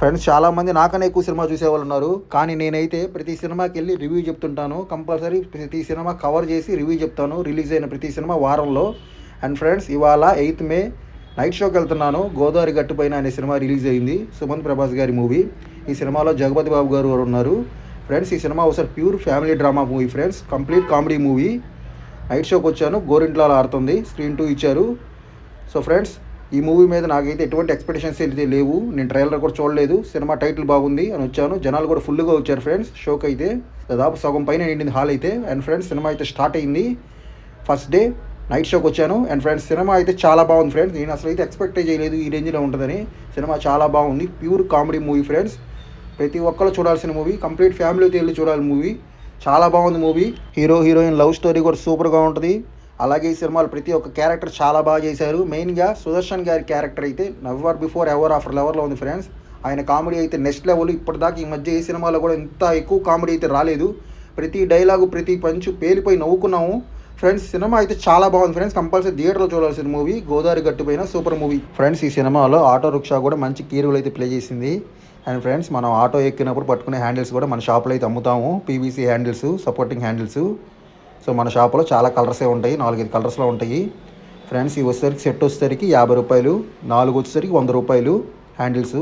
Friends చాలామంది నాకన్నా ఎక్కువ సినిమా చూసేవాళ్ళు ఉన్నారు. కానీ నేనైతే ప్రతి సినిమాకి వెళ్ళి రివ్యూ చెప్తుంటాను. కంపల్సరీ ప్రతి సినిమా కవర్ చేసి రివ్యూ చెప్తాను రిలీజ్ అయిన ప్రతి సినిమా వారంలో. అండ్ ఫ్రెండ్స్ ఇవాళ 8th మే నైట్ షోకి వెళ్తున్నాను. గోదావరి గట్టుపైన అనే సినిమా రిలీజ్ అయింది. సుమంత్ ప్రభాస్ గారి మూవీ. ఈ సినిమాలో జగపతి బాబు గారు ఉన్నారు. ఫ్రెండ్స్ ఈ సినిమా ఒకసారి pure family drama movie friends. Complete comedy movie. Night షోకి వచ్చాను. గోరింట్లాలో ఆడుతుంది. స్క్రీన్ 2 ఇచ్చారు. సో ఫ్రెండ్స్ ఈ మూవీ మీద నాకైతే ఎటువంటి ఎక్స్పెక్టేషన్స్ అయితే లేవు. నేను ట్రైలర్ కూడా చూడలేదు. సినిమా టైటిల్ బాగుంది అని వచ్చాను. జనాలు కూడా ఫుల్గా వచ్చారు ఫ్రెండ్స్. షోకి అయితే దాదాపు సగం పైన నిండింది హాల్ అయితే. అండ్ ఫ్రెండ్స్ సినిమా అయితే స్టార్ట్ అయింది. ఫస్ట్ డే నైట్ షోకి వచ్చాను. అండ్ ఫ్రెండ్స్ సినిమా అయితే చాలా బాగుంది ఫ్రెండ్స్. నేను అసలు అయితే ఎక్స్పెక్ట్ చేయలేదు ఈ రేంజ్లో ఉంటుందని. సినిమా చాలా బాగుంది. Pure comedy movie friends. ప్రతి ఒక్కరు చూడాల్సిన మూవీ. కంప్లీట్ ఫ్యామిలీతో వెళ్ళి చూడాలి మూవీ. చాలా బాగుంది movie. Hero heroine love story కూడా సూపర్గా ఉంటుంది. అలాగే ఈ సినిమాలో ప్రతి ఒక్క క్యారెక్టర్ చాలా బాగా చేశారు. మెయిన్గా సుదర్శన్ గారి క్యారెక్టర్ అయితే నెవర్ బిఫోర్ ఎవర్ ఆఫ్టర్ లెవర్లో ఉంది ఫ్రెండ్స్. ఆయన కామెడీ అయితే నెక్స్ట్ లెవెల్. ఇప్పటిదాకా ఈ మధ్య ఏ సినిమాలో కూడా ఇంత ఎక్కువ కామెడీ అయితే రాలేదు. ప్రతి డైలాగు ప్రతి పంచు పేలిపోయి నవ్వుకున్నాము ఫ్రెండ్స్. సినిమా అయితే చాలా బాగుంది ఫ్రెండ్స్. కంపల్సరీ థియేటర్లో చూడాల్సిన మూవీ. గోదావరి గట్టుపైన సూపర్ మూవీ ఫ్రెండ్స్. ఈ సినిమాలో ఆటో రిక్షా కూడా మంచి కీ రోల్ అయితే ప్లే చేసింది. అండ్ ఫ్రెండ్స్ మనం ఆటో ఎక్కినప్పుడు పట్టుకునే హ్యాండిల్స్ కూడా మన షాప్లో అయితే అమ్ముతాము. PVC handles, supporting handles. So మన షాప్లో చాలా కలర్సే ఉంటాయి. 4-5 కలర్స్లో ఉంటాయి ఫ్రెండ్స్. ఇవి వచ్చేసరికి సెట్ వచ్చేసరికి 50 రూపాయలు, 4 వచ్చేసరికి 100 రూపాయలు హ్యాండిల్స్.